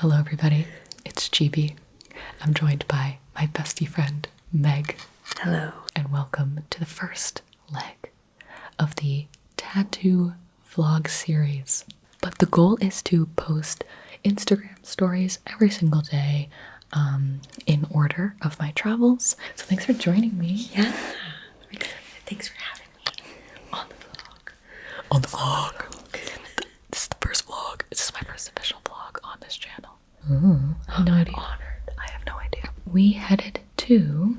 Hello everybody, it's Gibi. I'm joined by my bestie friend, Meg. Hello. And welcome to the first leg of the tattoo vlog series. But the goal is to post Instagram stories every single day in order of my travels. So thanks for joining me. Yeah, I'm excited. Thanks for having me on the vlog. On the vlog. This is the first vlog. This is my first official vlog on this channel. I have no idea. Honored. I have no idea. We headed to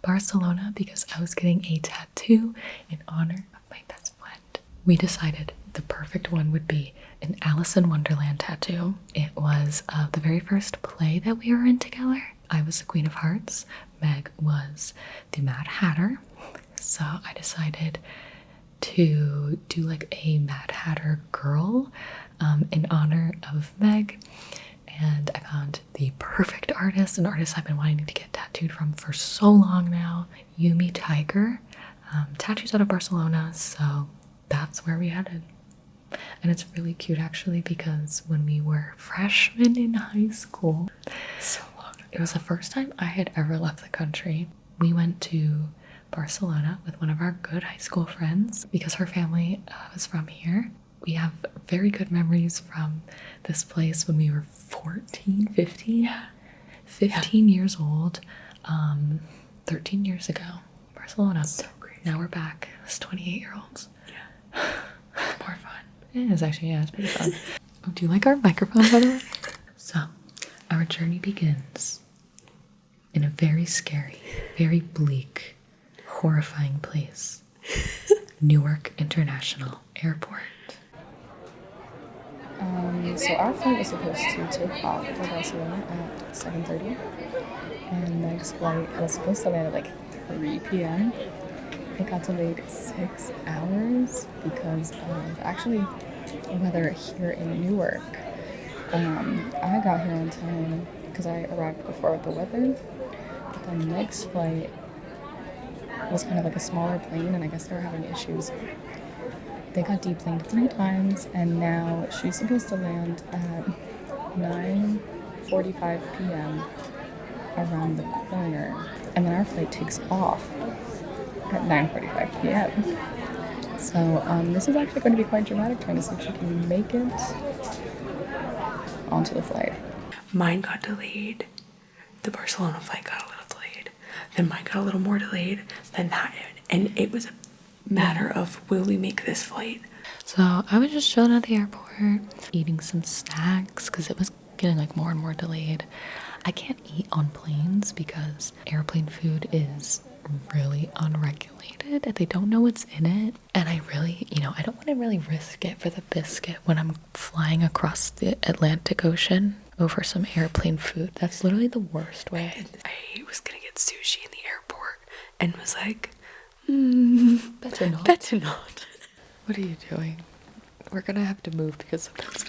Barcelona because I was getting a tattoo in honor of my best friend. We decided the perfect one would be an Alice in Wonderland tattoo. It was the very first play that we were in together. I was the Queen of Hearts. Meg was the Mad Hatter. So I decided to do like a Mad Hatter girl in honor of Meg. And I found the perfect artist, an artist I've been wanting to get tattooed from for so long now, Yumi Tiger. Tattoos out of Barcelona, so that's where we headed. And it's really cute actually because when we were freshmen in high school, so long ago, it was the first time I had ever left the country. We went to Barcelona with one of our good high school friends because her family was from here. We have very good memories from this place when we were 14, 15? Yeah. 15 years old, 13 years ago. Barcelona. So crazy. Now we're back as 28-year-olds. Yeah. It's more fun. It is actually, yeah, it's pretty fun. Oh, do you like our microphone, by the way? So, our journey begins in a very scary, very bleak, horrifying place. Newark International Airport. So our flight was supposed to take off for Barcelona at 7:30, and Meg's flight was supposed to land at like 3 p.m. It got delayed 6 hours because of actually weather here in Newark. I got here on time because I arrived before the weather, but then Meg's flight was kind of like a smaller plane, and I guess they were having issues. They got deplaned 3 times, and now she's supposed to land at 9:45 p.m. around the corner, and then our flight takes off at 9:45 p.m. So this is actually going to be quite dramatic, trying to see if she can make it onto the flight. Mine got delayed. The Barcelona flight got a little delayed. Then mine got a little more delayed than that. And it was a matter of, will we make this flight? So I was just chilling at the airport, eating some snacks because it was getting like more and more delayed. I can't eat on planes because airplane food is really unregulated and they don't know what's in it. And I really, I don't want to really risk it for the biscuit when I'm flying across the Atlantic Ocean over some airplane food. That's literally the worst way. I was gonna get sushi in the airport and was like, better not. better not. What are you doing? We're gonna have to move because of this.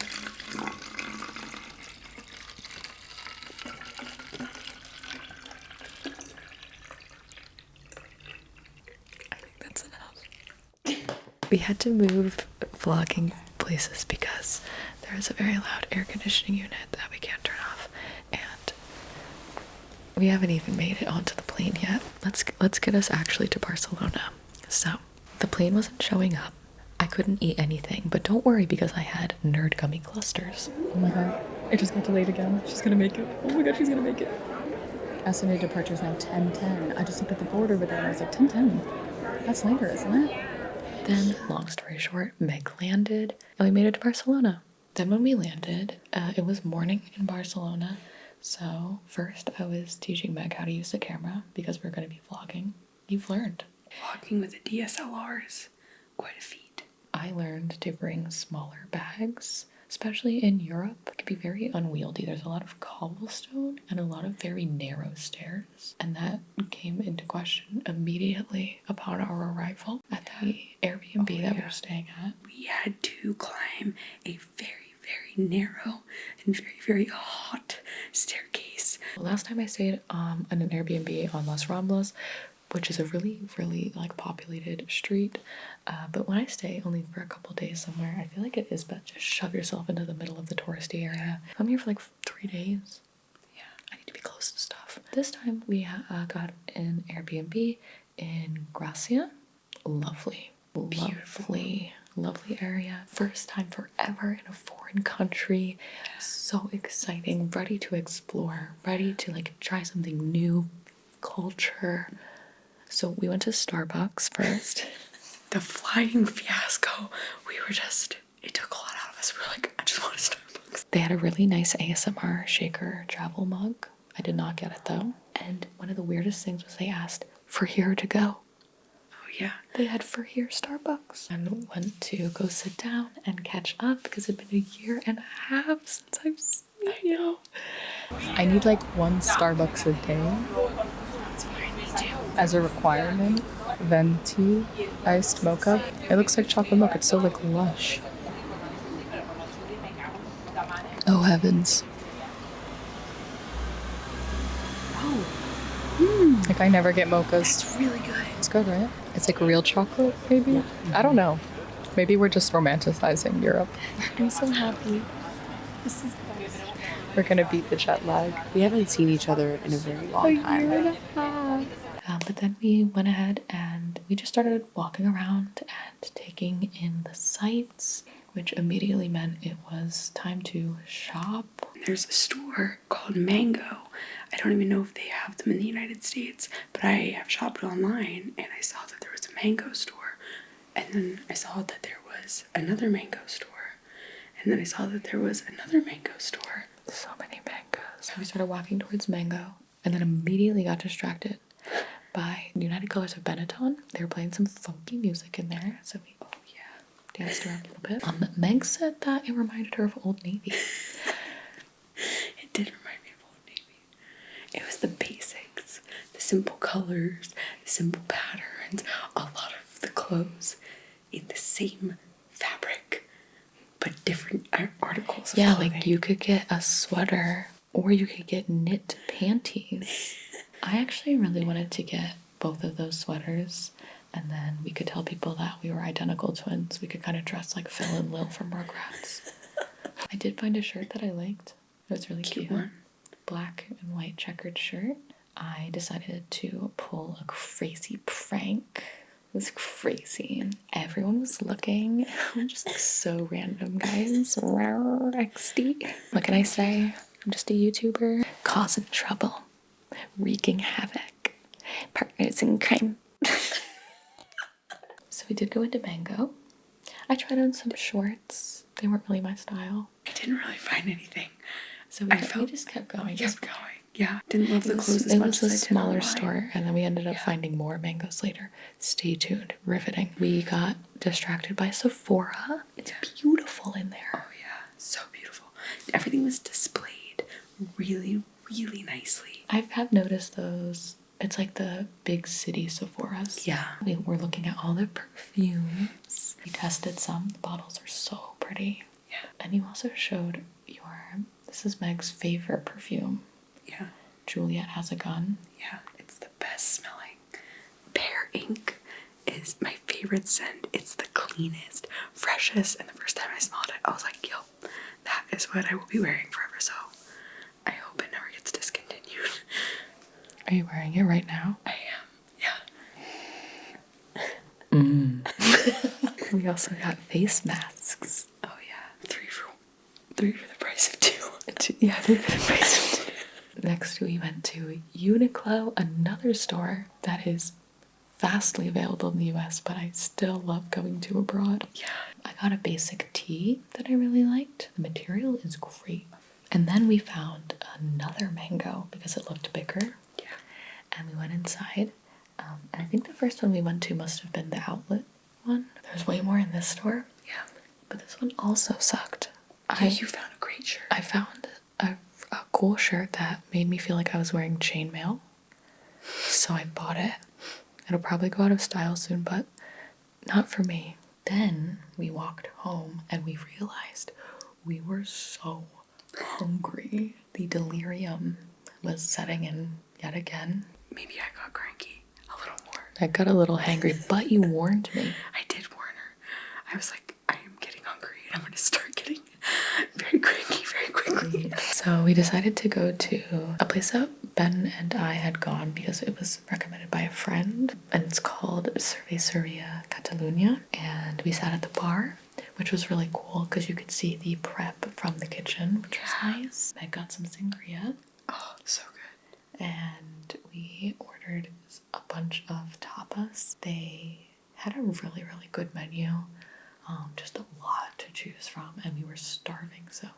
I think that's enough. We had to move vlogging places because there is a very loud air conditioning unit that we can't turn off, and we haven't even made it onto the plane yet. Let's get us actually to Barcelona. So the plane wasn't showing up. I couldn't eat anything, but don't worry because I had nerd gummy clusters. Oh my god, it just got delayed again. She's gonna make it. Oh my god, she's gonna make it. Estimated departure is now 10:10. I just looked at the board over there and I was like, 10:10? That's later, isn't it? Then, long story short, Meg landed and we made it to Barcelona. Then when we landed, it was morning in Barcelona. So first I was teaching Meg how to use the camera because we're going to be vlogging. You've learned. Vlogging with a DSLR is quite a feat. I learned to bring smaller bags, especially in Europe. It can be very unwieldy. There's a lot of cobblestone and a lot of very narrow stairs. And that came into question immediately upon our arrival at the Airbnb that we're staying at. We had to climb a very, very narrow and very, very hot staircase. Last time I stayed in an Airbnb on Las Ramblas, which is a really, really like populated street. But when I stay only for a couple days somewhere, I feel like it is best just shove yourself into the middle of the touristy area. I'm here for like 3 days. Yeah, I need to be close to stuff. This time we got an Airbnb in Gracia. Lovely, lovely, lovely area. First time forever in a foreign country. So exciting, ready to explore, ready to like try something new, culture. So we went to Starbucks first. The flying fiasco. It took a lot out of us. We were like, I just want a Starbucks. They had a really nice ASMR shaker travel mug. I did not get it though. And one of the weirdest things was they asked for here to go. Oh yeah. They had for here Starbucks. And went to go sit down and catch up because it had been a year and a half since I've seen you. I need like 1 Starbucks a day That's fine, me too. as a requirement. Venti iced mocha. It looks like chocolate milk. It's so like lush. Oh heavens. Oh, Like I never get mochas. it's really good. It's good, right? It's like real chocolate, maybe? I don't know. Maybe we're just romanticizing Europe. I'm so happy. This is the best. We're gonna beat the jet lag. We haven't seen each other in a very long time. But then we went ahead and we just started walking around and taking in the sights, which immediately meant it was time to shop. There's a store called Mango. I don't even know if they have them in the United States, but I have shopped online and I saw that there was a mango store. And then I saw that there was another mango store. And then I saw that there was another mango store. So many mangoes. So we started walking towards Mango and then immediately got distracted by United Colors of Benetton. They were playing some funky music in there. So we, danced around a little bit. Meg said that it reminded her of Old Navy. It did remind me of Old Navy. It was the basics, the simple colors, the simple patterns, a lot of the clothes in the same fabric, but different articles of clothing. Like you could get a sweater or you could get knit panties. I actually really wanted to get both of those sweaters, and then we could tell people that we were identical twins. We could kind of dress like Phil and Lil from Rugrats. I did find a shirt that I liked. It was really cute. one. Black and white checkered shirt. I decided to pull a crazy prank. It was crazy. Everyone was looking. I'm just like so random, guys. XD. What can I say? I'm just a YouTuber. Causing trouble. Wreaking havoc. Partners in crime. So we did go into Mango. I tried on some shorts. They weren't really my style. I didn't really find anything. So we just kept going. Yeah, didn't love the clothes as much as I did It was a smaller online. store, and then we ended up finding more mangoes later. Stay tuned. Riveting. We got distracted by Sephora. It's beautiful in there. Oh yeah, so beautiful. Everything was displayed really, really nicely. I have noticed those. It's like the big city Sephora's. Yeah. We were looking at all the perfumes. We tested some. The bottles are so pretty. Yeah. And you also showed this is Meg's favorite perfume. Yeah. Juliet Has a Gun. Yeah, it's the best smelling. Pear Ink is my favorite scent. It's the cleanest, freshest, and the first time I smelled it, I was like, yo, that is what I will be wearing forever, so I hope it never gets discontinued. Are you wearing it right now? I am, yeah. We also got face masks. Oh yeah, three for the price of two. Yeah, 3 for the price of 2. Next, we went to Uniqlo, another store that is vastly available in the US, but I still love going to abroad. Yeah. I got a basic tee that I really liked. The material is great. And then we found another mango because it looked bigger. Yeah. And we went inside. And I think the first one we went to must have been the outlet one. There's way more in this store. Yeah. But this one also sucked. You found a great shirt. I found a cool shirt that made me feel like I was wearing chainmail. So I bought it. It'll probably go out of style soon, but not for me. Then we walked home and we realized we were so hungry. The delirium was setting in yet again. Maybe I got cranky a little I got a little hangry, but you warned me. I did warn her. I was like, I am getting hungry and I'm going to start getting very cranky very quickly. So we decided to go to a place that Ben and I had gone because it was recommended by a friend, and it's called Cerveceria Catalunya. And we sat at the bar, which was really cool because you could see the prep from the kitchen, which was nice. I got some sangria. Oh, so good. And we ordered a bunch of tapas. They had a really, really good menu. Just a lot to choose from, and we were starving, so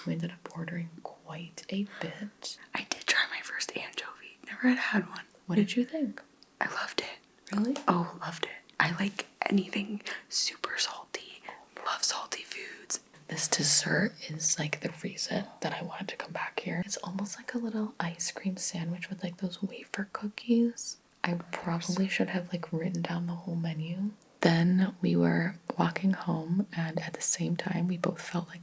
we ended up ordering quite a bit. I did try my first anchovy. Never had one. What did you think? I loved it. Really? Oh, loved it. I like anything super salty. Love salty foods. This dessert is like the reason that I wanted to come back here. It's almost like a little ice cream sandwich with like those wafer cookies. I probably should have like written down the whole menu. Then we were walking home, and at the same time we both felt like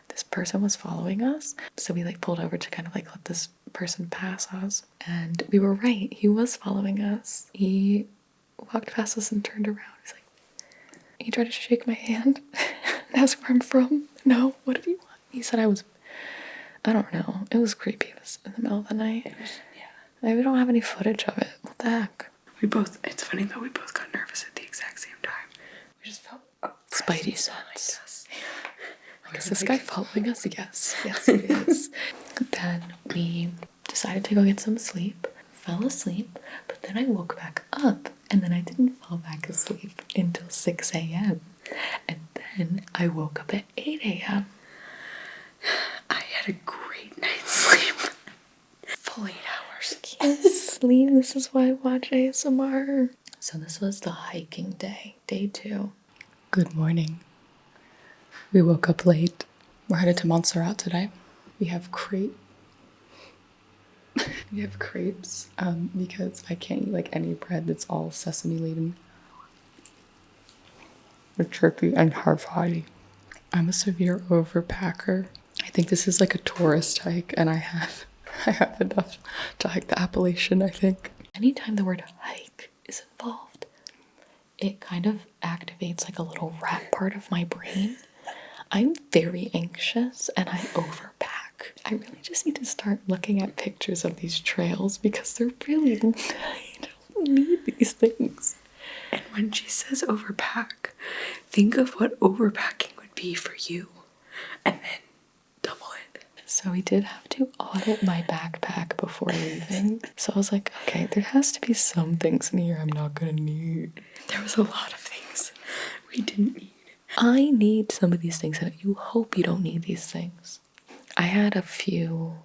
this person was following us. So we like pulled over to kind of like let this person pass us, and we were right. He was following us. He walked past us and turned around. He's like, he tried to shake my hand and ask where I'm from. No, what did he want? He said I don't know. It was creepy. It was in the middle of the night. Yeah. We don't have any footage of it. What the heck? It's funny though, we both got nervous at the exact same time. We just felt a Spidey presence behind sense. us. Like, is this guy following us? Yes, he is. Then we decided to go get some sleep, fell asleep, but then I woke back up, and then I didn't fall back asleep until 6 a.m. And then I woke up at 8 a.m. I had a great night's sleep. Full 8 hours. Yes, sleep. This is why I watch ASMR. So this was the hiking day, day 2. Good morning. We woke up late. We're headed to Montserrat today. We have crepes because I can't eat like any bread that's all sesame laden. With turkey and harfadi. I'm a severe overpacker. I think this is like a tourist hike, and I have enough to hike the Appalachian, I think. Anytime the word hike is involved, it kind of activates like a little rat part of my brain. I'm very anxious and I overpack. I really just need to start looking at pictures of these trails because they're really, I don't need these things. And when she says overpack, think of what overpacking would be for you. And then double it. So we did have to audit my backpack before leaving. So I was like, okay, there has to be some things in here I'm not gonna need. There was a lot of things we didn't need. I need some of these things, and you hope you don't need these things. I had a few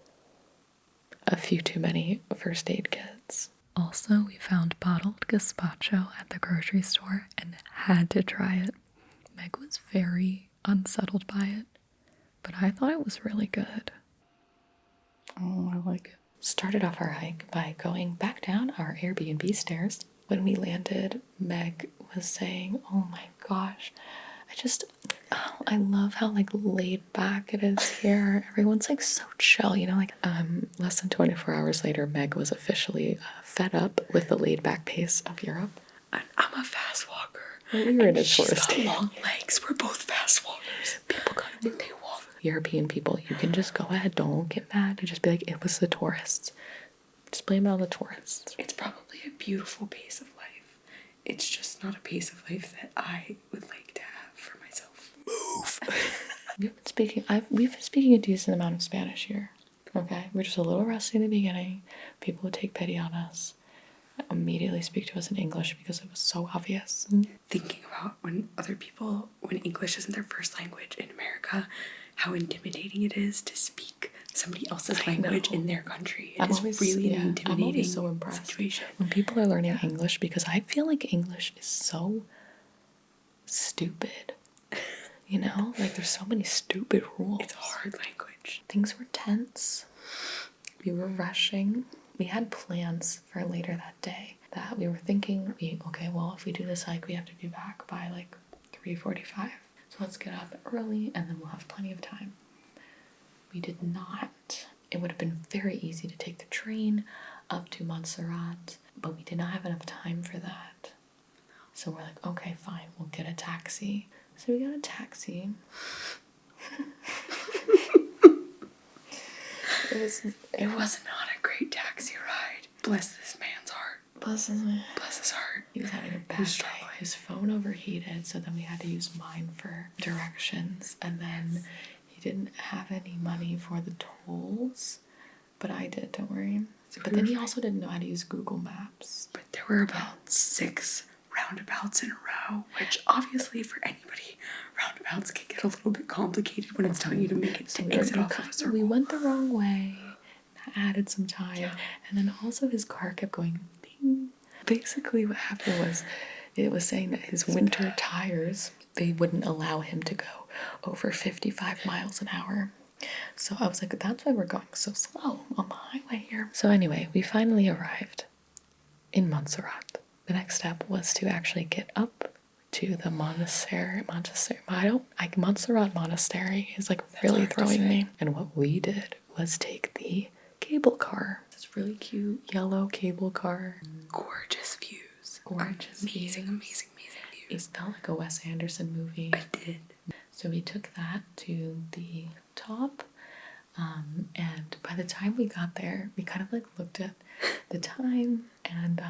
too many first aid kits. Also, we found bottled gazpacho at the grocery store and had to try it. Meg was very unsettled by it, but I thought it was really good. Oh, I like it. Started off our hike by going back down our Airbnb stairs. When we landed, Meg was saying, oh my gosh, I love how like laid back it is here. Everyone's like so chill, you know, like less than 24 hours later, Meg was officially fed up with the laid back pace of Europe. And I'm a fast walker. We were in a She's tourist got long legs. We're both fast walkers. People come and they walk. European people, you can just go ahead, don't get mad. You just be like, it was the tourists. Just blame it on the tourists. It's probably a beautiful pace of life. It's just not a pace of life that I would like to have for myself. Move. We've been speaking a decent amount of Spanish here. Okay, we're just a little rusty in the beginning. People would take pity on us, immediately speak to us in English because it was so obvious. Thinking about when English isn't their first language in America, how intimidating it is to speak somebody else's language in their country. It is really an intimidating so impressed situation. when people are learning English, because I feel like English is so stupid. You know, like there's so many stupid rules. It's a hard language. Things were tense. We were rushing. We had plans for later that day that we were thinking, if we do this hike, we have to be back by like 3:45. So let's get up early and then we'll have plenty of time. We did not. It would have been very easy to take the train. up to Montserrat, but we did not have enough time for that. So we're like, okay, fine, we'll get a taxi. So we got a taxi. It was not a great taxi ride. Bless this man's heart. Bless his heart. He was having a bad day. His phone overheated, so then we had to use mine for directions. And then he didn't have any money for the tolls, but I did, don't worry. But then he also didn't know how to use Google Maps. But there were about 6 roundabouts in a row, which obviously for anybody, roundabouts can get a little bit complicated when it's telling you to make it to exit off of a circle. We went the wrong way. That added some time. Yeah. And then also his car kept going bing. Basically what happened was it was saying that his winter tires, they wouldn't allow him to go over 55 miles an hour. So I was like, that's why we're going so slow on the highway here. So anyway, we finally arrived in Montserrat. The next step was to actually get up to the monastery. Montserrat Monastery is like really throwing me. And what we did was take the cable car. This really cute yellow cable car. Gorgeous views. Amazing views. It felt like a Wes Anderson movie. It did. So we took that to the top. And by the time we got there, we kind of like looked at the time and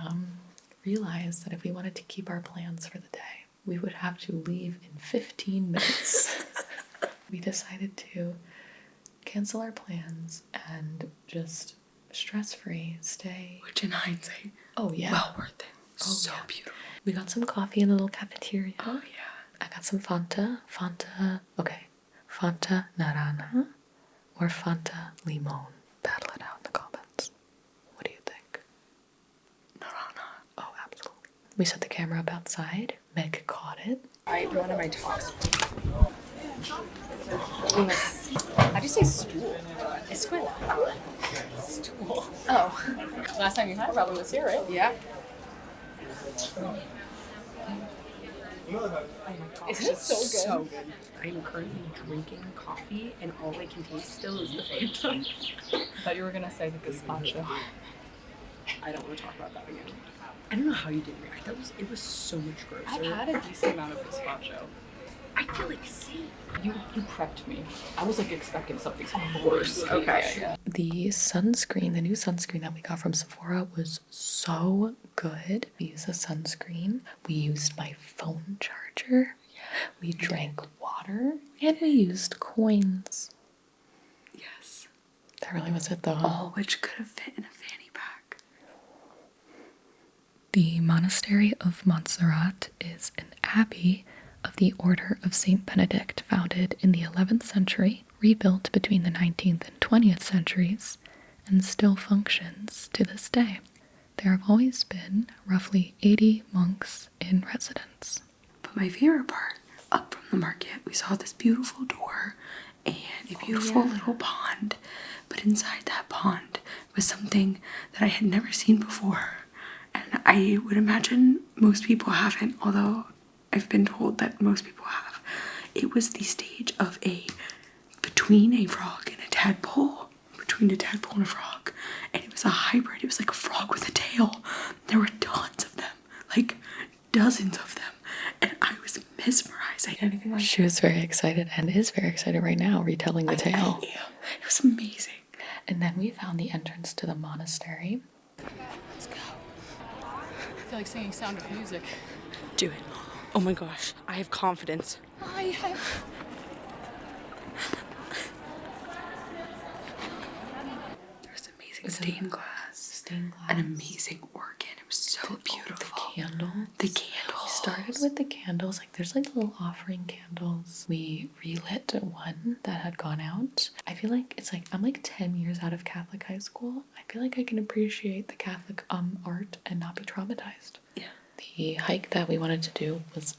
realized that if we wanted to keep our plans for the day, we would have to leave in 15 minutes. We decided to cancel our plans and just stress-free stay. Which in hindsight, oh yeah, well worth it. So beautiful. We got some coffee in the little cafeteria. Oh yeah. I got some Fanta. Okay. Fanta Naranja or Fanta Limon. Battle it out in the comments. What do you think? Naranja. Oh, absolutely. We set the camera up outside. Meg caught it. I one of my talks. How do you say stool? Escuela. Stool. Oh. Last time you had it probably was here, right? Yeah. Oh my gosh. Isn't it so good? So good. I'm currently drinking coffee and all I can taste still is the Fanta. I thought you were gonna say the gazpacho. I don't want to talk about that again. I don't know how you didn't react. It was so much grosser. I've had a decent amount of gazpacho. I feel like, see, you prepped me. I was like expecting something worse. Okay. Yeah. The sunscreen, the new sunscreen that we got from Sephora was so good. We used a sunscreen. We used my phone charger. We drank water. And we used coins. Yes. That really was it though. All which could have fit in a fanny pack. The monastery of Montserrat is an abbey of the Order of Saint Benedict, founded in the 11th century, rebuilt between the 19th and 20th centuries, and still functions to this day. There have always been roughly 80 monks in residence. But my favorite part, up from the market, we saw this beautiful door and a beautiful little pond. But inside that pond was something that I had never seen before. And I would imagine most people haven't, although I've been told that most people have. It was the stage of between a frog and a tadpole. Between a tadpole and a frog. And it was a hybrid. It was like a frog with a tail. There were tons of them. Like dozens of them. And I was mesmerized. Anything like She was very excited and is very excited right now retelling the tale. It was amazing. And then we found the entrance to the monastery. Let's go. I feel like singing Sound of Music. Do it. Oh my gosh, I have confidence. There's amazing stained glass. An amazing organ. It was so beautiful. The candles. The candles. We started with the candles. Like there's like little offering candles. We relit one that had gone out. I feel like it's like I'm like 10 years out of Catholic high school. I feel like I can appreciate the Catholic art and not be traumatized. Yeah. The hike that we wanted to do was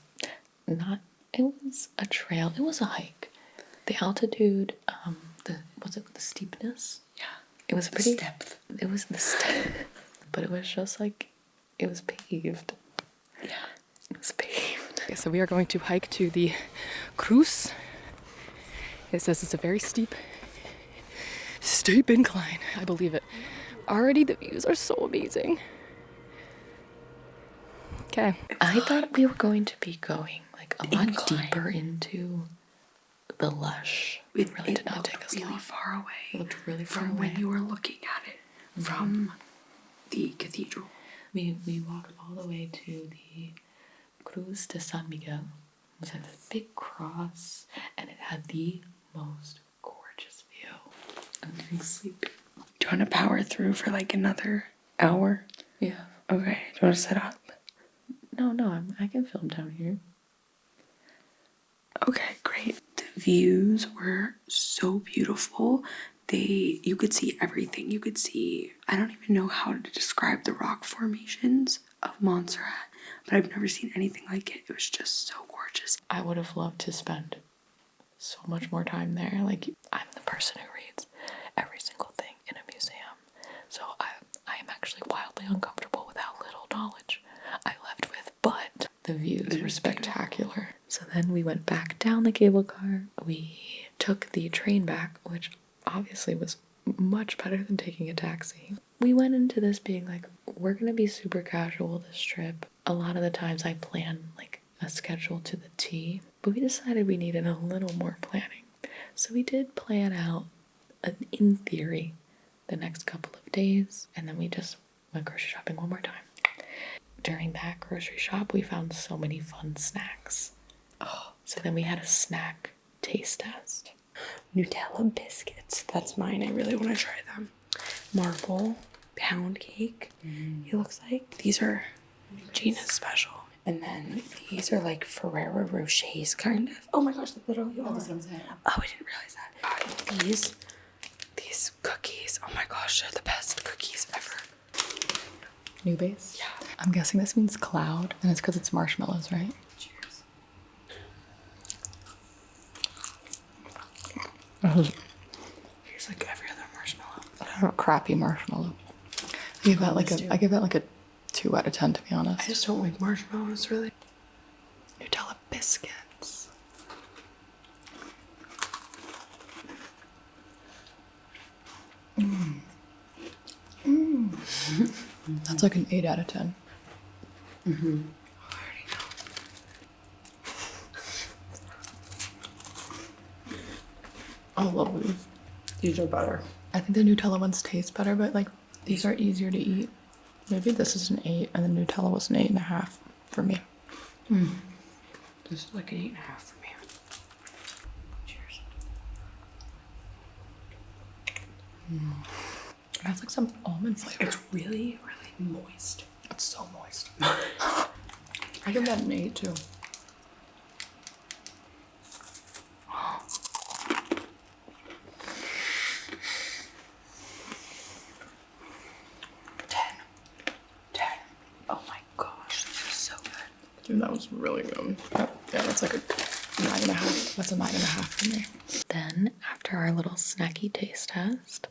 it was a trail. It was a hike. The altitude, the steepness? Yeah. It was pretty depth. It was the step. But it was just like it was paved. Yeah. It was paved. Okay, so we are going to hike to the Cruz. It says it's a very steep incline. I believe it. Already the views are so amazing. Okay. I thought we were going to be going like a lot Incline. deeper into the lush. It really did not take us really long. far away. It looked really far from away. when you were looking at it from the cathedral. We walked all the way to the Cruz de San Miguel. It was like this big cross, and it had the most gorgeous view. I'm getting sleepy. Do you want to power through for like another hour? Yeah. Okay. Do you want to set up? No, I can film down here. Okay, great. The views were so beautiful. You could see everything. You could see, I don't even know how to describe the rock formations of Montserrat, but I've never seen anything like it. It was just so gorgeous. I would have loved to spend so much more time there. Like, I'm the person who reads every single thing in a museum. So I am actually wildly uncomfortable with how little knowledge I left with, but the views were spectacular. So then we went back down the cable car. We took the train back, which obviously was much better than taking a taxi. We went into this being like, we're gonna be super casual this trip. A lot of the times I plan like a schedule to the T, but we decided we needed a little more planning. So we did plan out, in theory, the next couple of days, and then we just went grocery shopping one more time. During that grocery shop, we found so many fun snacks. So then we had a snack taste test. Nutella biscuits. That's mine. I really want to try them. Marble pound cake. It looks like these are Gina's special. And then these are like Ferrero Rocher's kind of. Oh my gosh, they literally are. That's what I'm saying. Oh, I didn't realize that. God, these cookies. Oh my gosh, they're the best cookies ever. New base? Yeah. I'm guessing this means cloud, and it's because it's marshmallows, right? Cheers. Here's like every other marshmallow. I have a crappy marshmallow. I give that like a 2 out of 10, to be honest. I just don't like marshmallows, really. Nutella biscuits. That's like an 8 out of 10. I already know. I love these. These are better. I think the Nutella ones taste better, but like these are easier to eat. Maybe this is an 8, and the Nutella was an 8.5 for me. This is like an 8.5 for me. Cheers. It has like some almond flavor. It's really, really moist. It's so moist. I give that an 8 too. Oh my gosh, this is so good. Dude, that was really good. Yeah, that's like a 9.5. That's a 9.5 for me. Then, after our little snacky taste test,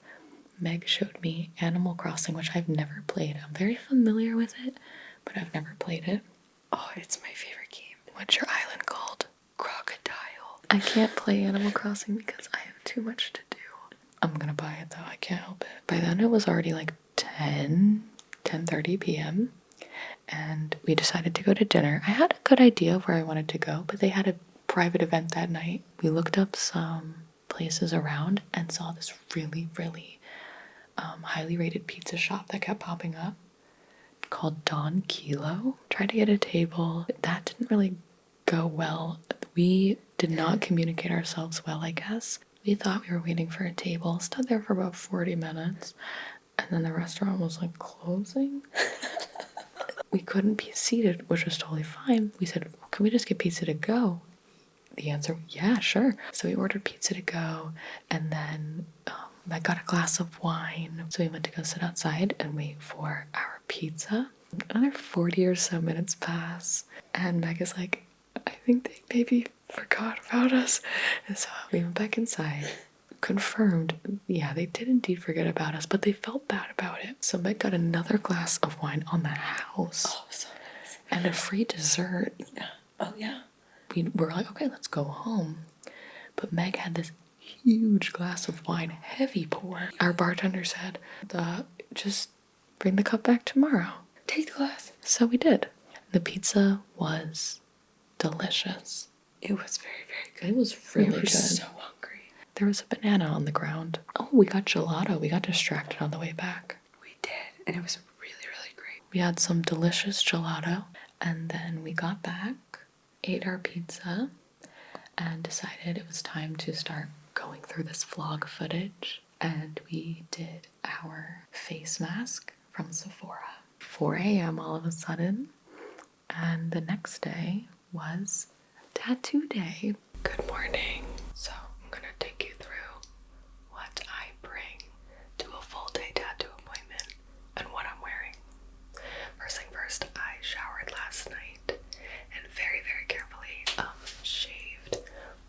Meg showed me Animal Crossing, which I've never played. I'm very familiar with it, but I've never played it. Oh, it's my favorite game. What's your island called? Crocodile. I can't play Animal Crossing because I have too much to do. I'm gonna buy it though, I can't help it. By then it was already like 10:30 p.m. and we decided to go to dinner. I had a good idea of where I wanted to go, but they had a private event that night. We looked up some places around and saw this really, really highly rated pizza shop that kept popping up called Don Kilo. Tried to get a table. That didn't really go well. We did not communicate ourselves well, I guess. We thought we were waiting for a table, stood there for about 40 minutes, and then the restaurant was like closing. We couldn't be seated, which was totally fine. We said, well, can we just get pizza to go? The answer, yeah, sure. So we ordered pizza to go, and then I got a glass of wine. So we went to go sit outside and wait for our pizza. Another 40 or so minutes pass, and Meg is like, I think they maybe forgot about us. And so we went back inside, confirmed, yeah, they did indeed forget about us, but they felt bad about it. So Meg got another glass of wine on the house. Oh, so nice. And a free dessert. Oh, yeah. We were like, okay, let's go home. But Meg had this huge glass of wine, heavy pour. Our bartender said, just bring the cup back tomorrow. Take the glass. So we did. The pizza was delicious. It was very, very good. It was really we were good. so hungry. There was a banana on the ground. Oh, we got gelato. We got distracted on the way back. We did, and it was really, really great. We had some delicious gelato, and then we got back, ate our pizza, and decided it was time to start going through this vlog footage. And we did our face mask from Sephora. 4 a.m. all of a sudden, and the next day was tattoo day. Good morning. So I'm gonna take you through what I bring to a full day tattoo appointment and what I'm wearing. First thing first, I showered last night and very, very carefully shaved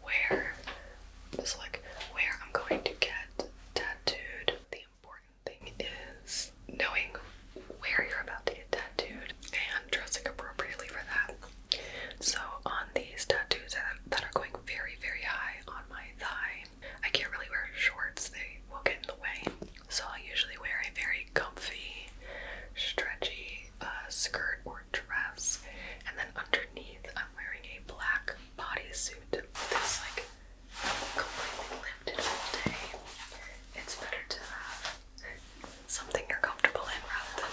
where I'm going to get tattooed. The important thing is knowing where you're about to get tattooed and dressing appropriately for that. So on these tattoos that are going very, very high on my thigh, I can't really wear shorts. They will get in the way. So I usually wear a very comfy, stretchy skirt or dress. And then underneath, I'm wearing a black bodysuit. This like completely lifted all day. It's better to have something you're comfortable in rather than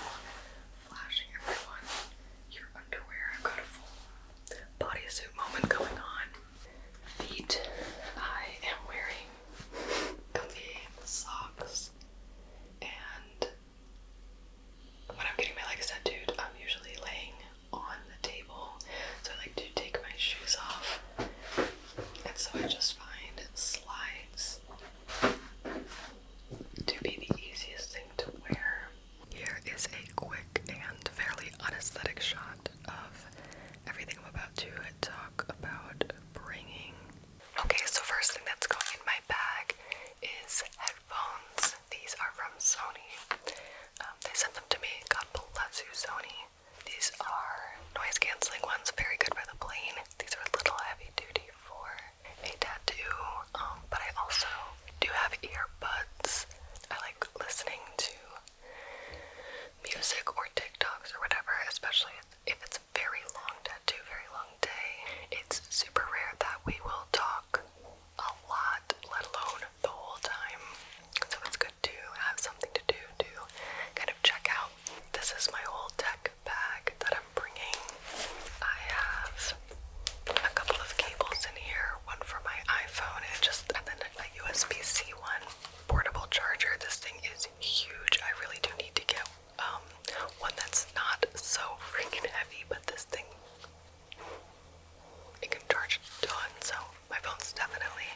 flashing everyone your underwear. I've got a full bodysuit moment going on. Feet, I am wearing comfy socks, and when I'm getting my legs tattooed, I'm usually laying on the table, so I like to take my shoes off, and so I just find slides to be the easiest thing to wear. Here is a quick and fairly unaesthetic shot of everything I'm about to talk about bringing. Okay, so first thing that's going in my bag is headphones. These are from Sony. They sent them to me. God bless you, Sony. These are noise canceling ones, very good for the plane. These are a little heavy duty for a tattoo, but I also do have earbuds. I like listening to music or TikToks or whatever, especially if it's a very long tattoo, very long day. It's super rare that we will talk a lot, let alone the whole time. So it's good to have something to do to kind of check out. This is my whole tech bag that I'm bringing. I have a couple of cables in here, one for my iPhone and then a USB-C one, portable charger. This thing is huge. I really do need to get one that's not so freaking heavy, but this thing, it can charge a ton, so my phone's definitely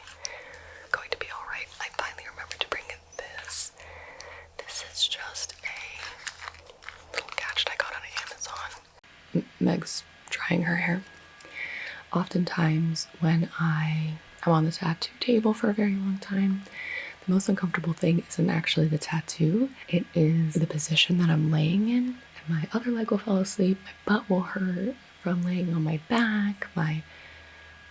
going to be alright. I finally remembered to bring in this. This is just a little gadget I got on Amazon. Meg's drying her hair. Oftentimes when I am on the tattoo table for a very long time, the most uncomfortable thing isn't actually the tattoo. It is the position that I'm laying in, and my other leg will fall asleep, my butt will hurt from laying on my back, my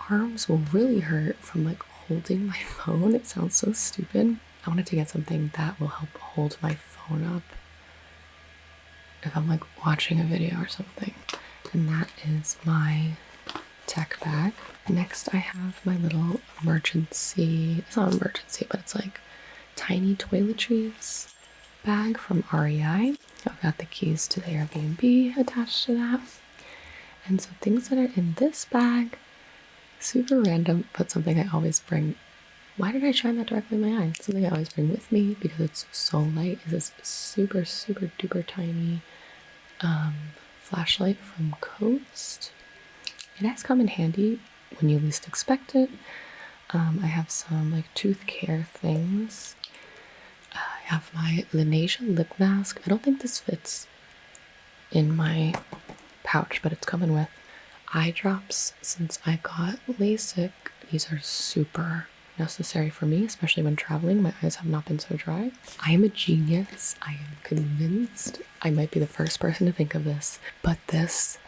arms will really hurt from like holding my phone. It sounds so stupid. I wanted to get something that will help hold my phone up if I'm like watching a video or something. And that is my tech bag. Next I have my little emergency, it's not emergency, but it's like tiny toiletries bag from REI. I've got the keys to the Airbnb attached to that. And so things that are in this bag, super random, but something I always bring. Why did I shine that directly in my eye? Something I always bring with me because it's so light is this super, super duper tiny flashlight from Coast. It has come in handy when you least expect it. I have some like tooth care things. I have my Lanesia lip mask. I don't think this fits in my pouch, but it's coming with. Eye drops, since I got LASIK, these are super necessary for me, especially when traveling. My eyes have not been so dry. I am a genius. I am convinced I might be the first person to think of this, but this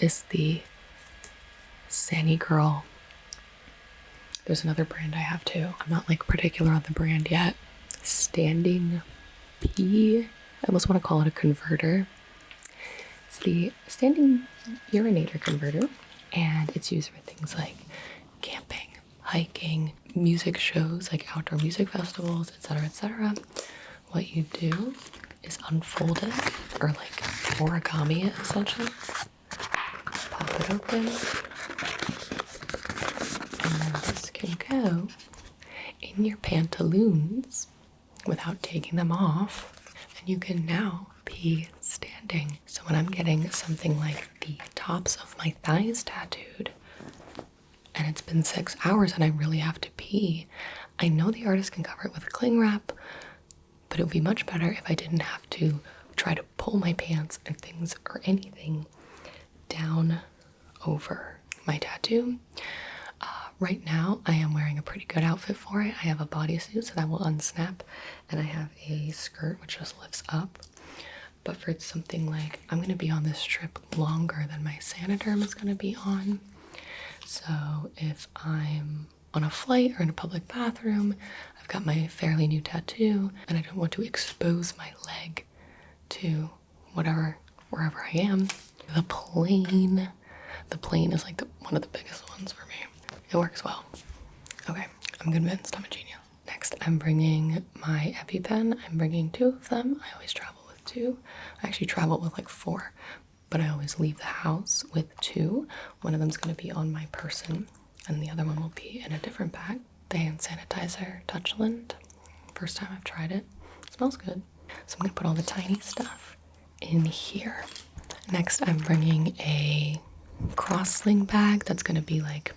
is the Sani Girl. There's another brand I have too. I'm not like particular on the brand yet. Standing P I almost want to call it a converter. It's the standing urinator converter, and it's used for things like camping, hiking, music shows like outdoor music festivals, etc., etc. What you do is unfold it, or like origami it essentially. Pop it open, and then this can go in your pantaloons without taking them off, and you can now pee standing. So when I'm getting something like the tops of my thighs tattooed, and it's been 6 hours and I really have to pee, I know the artist can cover it with cling wrap, but it would be much better if I didn't have to try to pull my pants and things or anything down over my tattoo. Right now, I am wearing a pretty good outfit for it. I have a bodysuit, so that will unsnap, and I have a skirt which just lifts up. But for something like, I'm going to be on this trip longer than my Sanoderm is going to be on. So if I'm on a flight or in a public bathroom, I've got my fairly new tattoo, and I don't want to expose my leg to wherever I am. The plane is like one of the biggest ones for me. It works well. Okay, I'm convinced I'm a genius. Next, I'm bringing my EpiPen. I'm bringing 2 of them. I always travel with 2. I actually travel with like 4, but I always leave the house with 2. One of them's going to be on my person, and the other one will be in a different bag. The hand sanitizer, Touchland. First time I've tried it. It smells good. So I'm going to put all the tiny stuff in here. Next, I'm bringing a cross-sling bag that's going to be like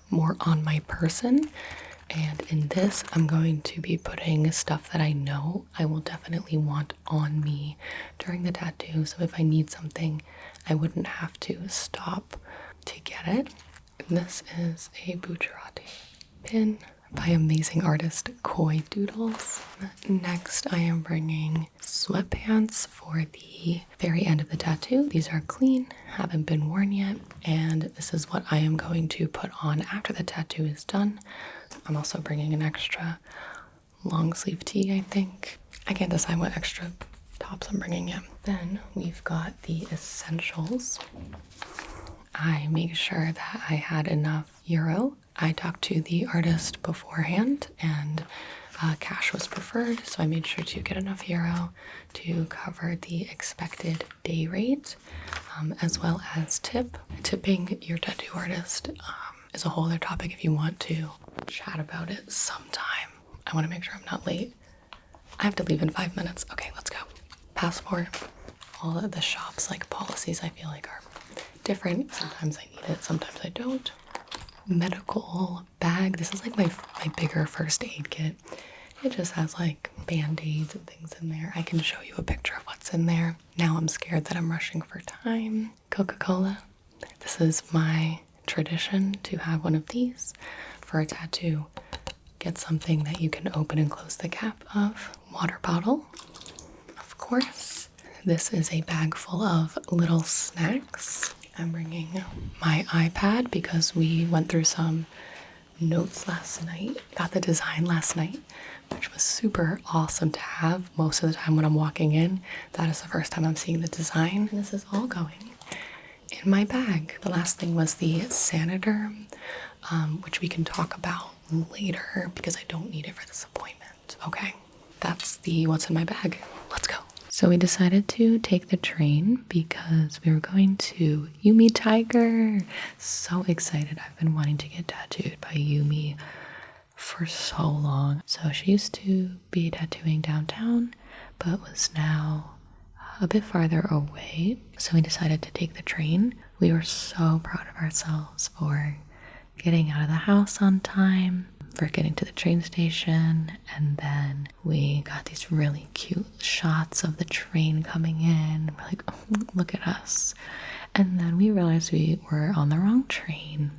more on my person, and in this I'm going to be putting stuff that I know I will definitely want on me during the tattoo, so if I need something I wouldn't have to stop to get it. And this is a Bucciarati pin by amazing artist Koi Doodles. Next, I am bringing sweatpants for the very end of the tattoo. These are clean, haven't been worn yet, and this is what I am going to put on after the tattoo is done. I'm also bringing an extra long sleeve tee, I think. I can't decide what extra tops I'm bringing yet. Then we've got the essentials. I make sure that I had enough euro. I talked to the artist beforehand, and cash was preferred, so I made sure to get enough euro to cover the expected day rate, as well as tip. Tipping your tattoo artist is a whole other topic if you want to chat about it sometime. I want to make sure I'm not late. I have to leave in 5 minutes. Okay, let's go. Passport. All of the shops, like policies, I feel like are different. Sometimes I need it, sometimes I don't. Medical bag. This is like my bigger first aid kit. It just has like band-aids and things in there. I can show you a picture of what's in there. Now I'm scared that I'm rushing for time. Coca-Cola. This is my tradition to have one of these for a tattoo. Get something that you can open and close the cap of. Water bottle, of course. This is a bag full of little snacks. I'm bringing my iPad because we went through some notes last night. Got the design last night, which was super awesome to have. Most of the time when I'm walking in, that is the first time I'm seeing the design. And this is all going in my bag. The last thing was the Sanoderm, which we can talk about later because I don't need it for this appointment. Okay, that's the what's in my bag. Let's go. So we decided to take the train because we were going to Yumi Tiger. So excited. I've been wanting to get tattooed by Yumi for so long. So she used to be tattooing downtown, but was now a bit farther away. So we decided to take the train. We were so proud of ourselves for getting out of the house on time, for getting to the train station, and then we got these really cute shots of the train coming in. We're like, oh, look at us. And then we realized we were on the wrong train.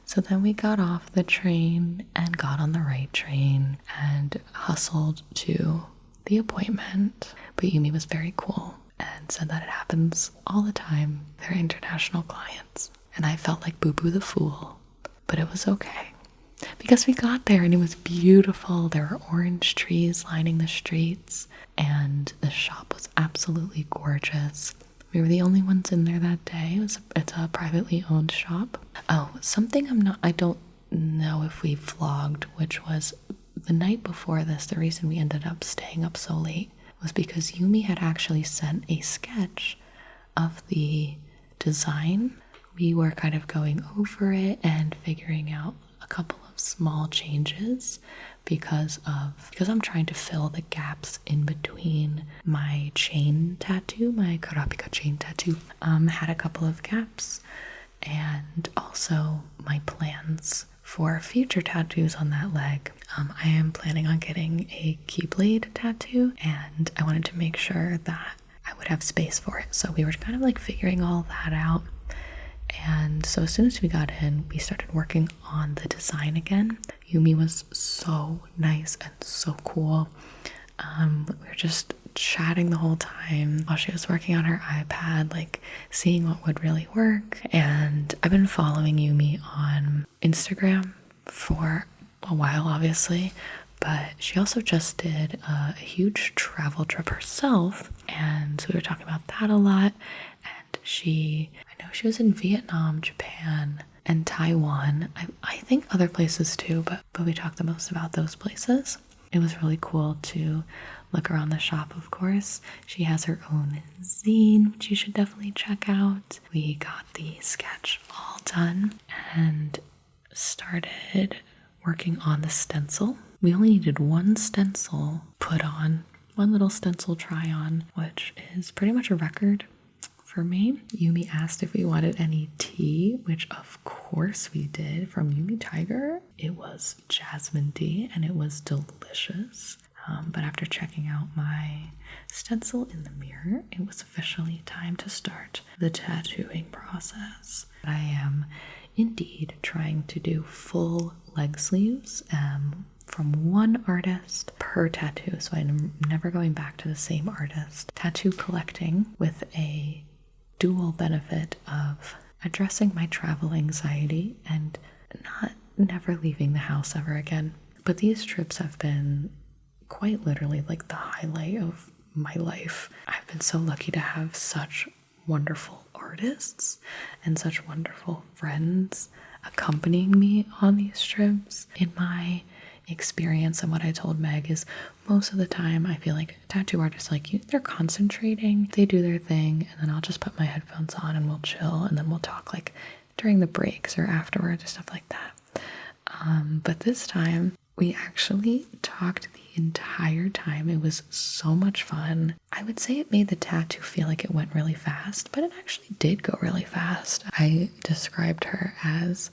So then we got off the train and got on the right train and hustled to the appointment. But Yumi was very cool and said that it happens all the time. They're international clients. And I felt like Boo Boo the Fool, but it was okay because we got there and it was beautiful. There were orange trees lining the streets, and the shop was absolutely gorgeous. We were the only ones in there that day. It's a privately owned shop. Oh, something I don't know if we vlogged, which was the night before this. The reason we ended up staying up so late was because Yumi had actually sent a sketch of the design. We were kind of going over it and figuring out a couple of small changes because I'm trying to fill the gaps in between my chain tattoo. My Karapika chain tattoo had a couple of gaps, and also my plans for future tattoos on that leg. I am planning on getting a keyblade tattoo, and I wanted to make sure that I would have space for it. So we were kind of like figuring all that out. And so as soon as we got in, we started working on the design again. Yumi was so nice and so cool. We were just chatting the whole time while she was working on her iPad, like seeing what would really work. And I've been following Yumi on Instagram for a while, obviously, but she also just did a huge travel trip herself. And so we were talking about that a lot. And I know she was in Vietnam, Japan, and Taiwan. I think other places too, but we talked the most about those places. It was really cool to look around the shop, of course. She has her own zine, which you should definitely check out. We got the sketch all done and started working on the stencil. We only needed one stencil put on, one little stencil try on, which is pretty much a record for me. Yumi asked if we wanted any tea, which of course we did, from Yumi Tiger. It was jasmine tea and it was delicious. But after checking out my stencil in the mirror, it was officially time to start the tattooing process. I am indeed trying to do full leg sleeves from one artist per tattoo, so I'm never going back to the same artist. Tattoo collecting with a dual benefit of addressing my travel anxiety and never leaving the house ever again. But these trips have been quite literally like the highlight of my life. I've been so lucky to have such wonderful artists and such wonderful friends accompanying me on these trips. In my experience, and what I told Meg is, most of the time I feel like tattoo artists, like you, they're concentrating, they do their thing, and then I'll just put my headphones on and we'll chill, and then we'll talk like during the breaks or afterwards or stuff like that. But this time we actually talked the entire time. It was so much fun. I would say it made the tattoo feel like it went really fast, but it actually did go really fast. I described her as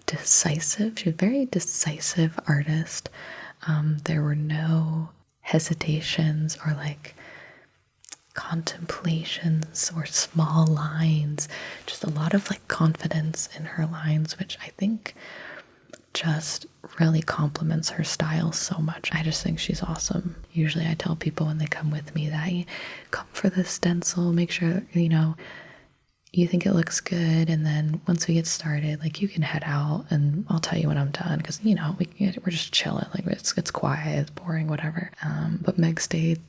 decisive. She's a very decisive artist. There were no hesitations or like contemplations or small lines, just a lot of like confidence in her lines, which I think just really complements her style so much. I just think she's awesome. Usually I tell people when they come with me that, come for the stencil, make sure, you think it looks good, and then once we get started, like, you can head out and I'll tell you when I'm done, because we're just chilling, like it's quiet, it's boring, whatever. But Meg stayed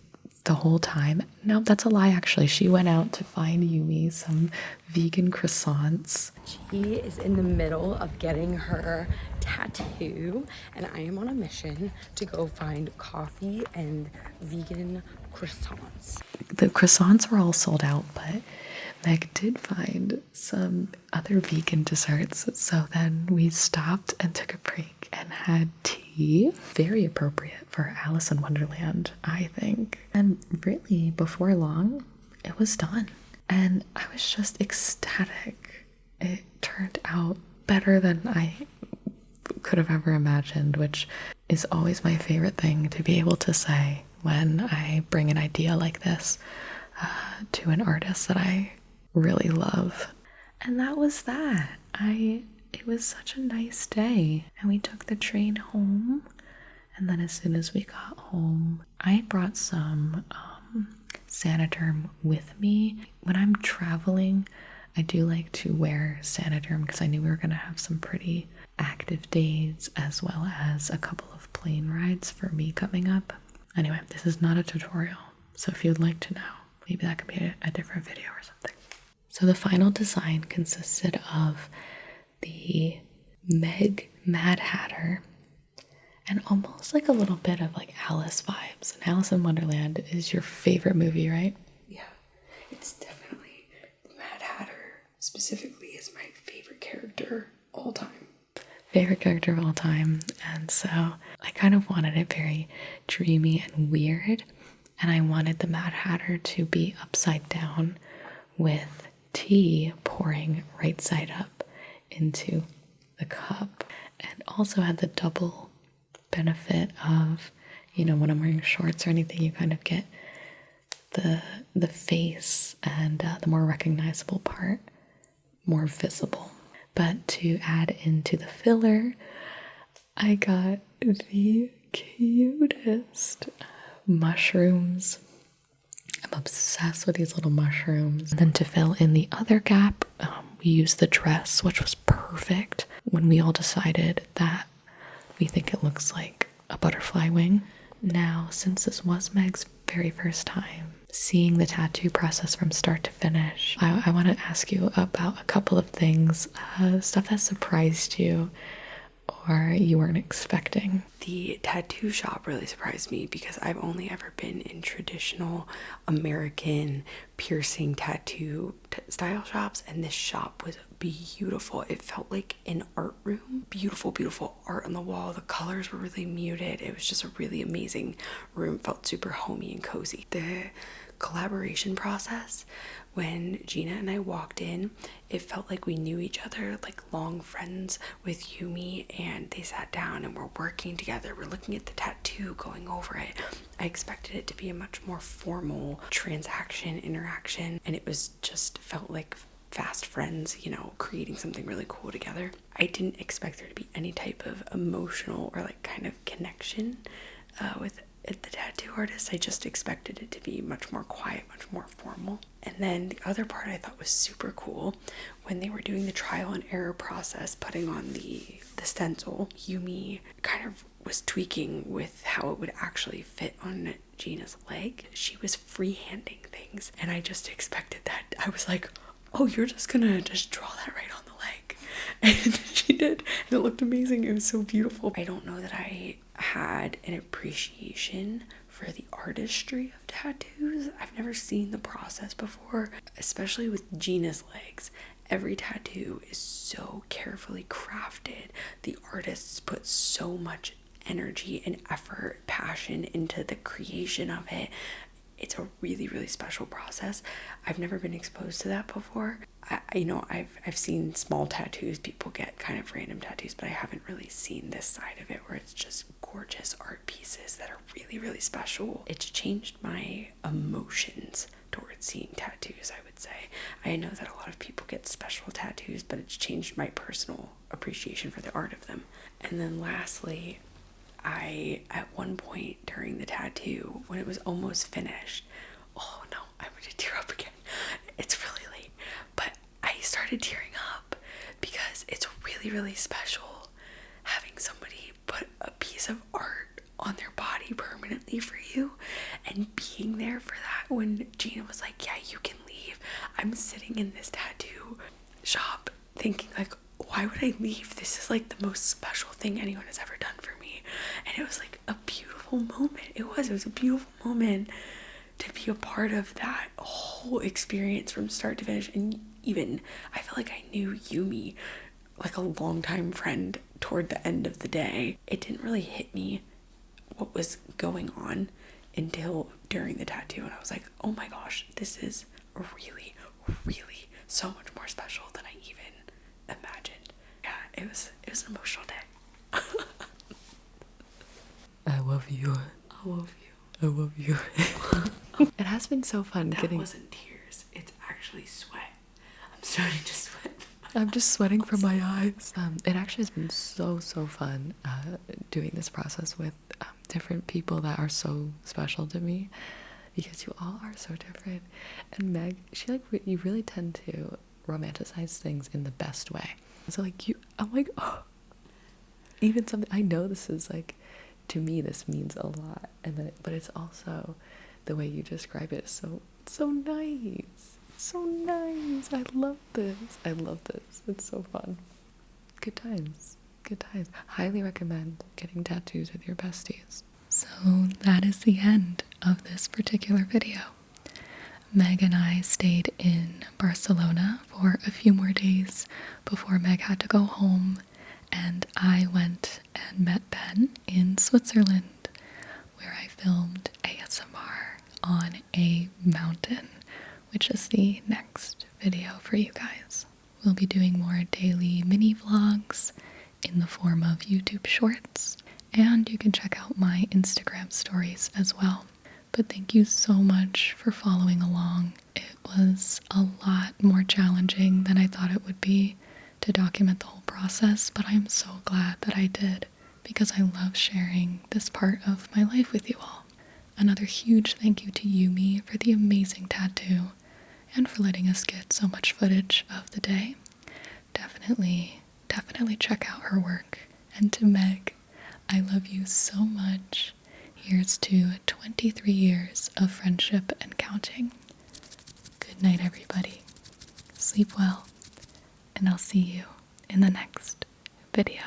the whole time. No, that's a lie, actually. She went out to find Yumi some vegan croissants. She is in the middle of getting her tattoo, and I am on a mission to go find coffee and vegan croissants. The croissants were all sold out, but Meg did find some other vegan desserts, so then we stopped and took a break and had tea. Very appropriate for Alice in Wonderland, I think. And really, before long, it was done. And I was just ecstatic. It turned out better than I could have ever imagined, which is always my favorite thing to be able to say when I bring an idea like this to an artist that I really love. And that was that. It was such a nice day, and we took the train home, and then as soon as we got home, I brought some Saniderm with me. When I'm traveling, I do like to wear Saniderm because I knew we were going to have some pretty active days as well as a couple of plane rides for me coming up. Anyway, this is not a tutorial, so if you'd like to know, maybe that could be a different video or something. So the final design consisted of the Meg Mad Hatter and almost like a little bit of like Alice vibes. And Alice in Wonderland is your favorite movie, right? Yeah, it's definitely the Mad Hatter specifically is my favorite character all time. Favorite character of all time. And so I kind of wanted it very dreamy and weird. And I wanted the Mad Hatter to be upside down with tea pouring right side up into the cup. And also had the double benefit of, you know, when I'm wearing shorts or anything, you kind of get the face and the more recognizable part more visible. But to add into the filler, I got the cutest mushrooms. I'm obsessed with these little mushrooms. And then to fill in the other gap, we used the dress, which was perfect when we all decided that we think it looks like a butterfly wing. Now, since this was Meg's very first time seeing the tattoo process from start to finish, I want to ask you about a couple of things, stuff that surprised you or you weren't expecting. The tattoo shop really surprised me because I've only ever been in traditional American piercing tattoo style shops, and this shop was beautiful. It felt like an art room. Beautiful, beautiful art on the wall. The colors were really muted. It was just a really amazing room. Felt super homey and cozy. The collaboration process, when Gina and I walked in, it felt like we knew each other, like long friends with Yumi, and they sat down and we're working together. We're looking at the tattoo, going over it. I expected it to be a much more formal transaction, interaction, and it was just felt like fast friends, you know, creating something really cool together. I didn't expect there to be any type of emotional or like kind of connection with the tattoo artist. I just expected it to be much more quiet, much more formal. And then the other part I thought was super cool, when they were doing the trial and error process, putting on the stencil, Yumi kind of was tweaking with how it would actually fit on Gina's leg. She was freehanding things, and I just expected that. I was like, oh, you're just gonna just draw that right on the leg. And she did, and it looked amazing. It was so beautiful. I don't know that I had an appreciation for the artistry of tattoos. I've never seen the process before, especially with Gina's legs. Every tattoo is so carefully crafted. The artists put so much energy and effort, passion into the creation of it. It's a really, really special process. I've never been exposed to that before. I've seen small tattoos. People get kind of random tattoos, but I haven't really seen this side of it where it's just gorgeous art pieces that are really, really special. It's changed my emotions towards seeing tattoos, I would say. I know that a lot of people get special tattoos, but it's changed my personal appreciation for the art of them. And then lastly, at one point during the tattoo, when it was almost finished, oh no, I'm going to tear up again. It's really late, but I started tearing up because it's really, really special having somebody put a piece of art on their body permanently for you, and being there for that. When Gina was like, yeah, you can leave, I'm sitting in this tattoo shop thinking like, why would I leave? This is like the most special thing anyone has ever done for me. And it was like a beautiful moment. It was a beautiful moment to be a part of that whole experience from start to finish. And even, I feel like I knew Yumi, like a longtime friend, toward the end of the day. It didn't really hit me what was going on until during the tattoo. And I was like, oh my gosh, this is really, really so much more special than I even imagined. Yeah, it was an emotional day. I love you. I love you. I love you. It has been so fun That getting... wasn't tears. It's actually sweat. I'm starting to sweat. I'm just sweating from my eyes. It actually has been so you doing this process with different people that are so special to me, because you all are so different. And Meg, you really tend to romanticize things in the best way. So I'm like, oh, even something I know this is like, to me this means a lot, and then but it's also the way you describe it is so nice. So nice. I love this. I love this. It's so fun. Good times. Good times. Highly recommend getting tattoos with your besties. So that is the end of this particular video. Meg and I stayed in Barcelona for a few more days before Meg had to go home, and I went and met Ben in Switzerland, where I filmed ASMR on a mountain, which is the next video for you guys. We'll be doing more daily mini vlogs in the form of YouTube shorts, and you can check out my Instagram stories as well. But thank you so much for following along. It was a lot more challenging than I thought it would be to document the whole process, but I'm so glad that I did, because I love sharing this part of my life with you all. Another huge thank you to Yumi for the amazing tattoo and for letting us get so much footage of the day. Definitely check out her work. And to Meg, I love you so much. Here's to 23 years of friendship and counting. Good night, everybody. Sleep well, and I'll see you in the next video.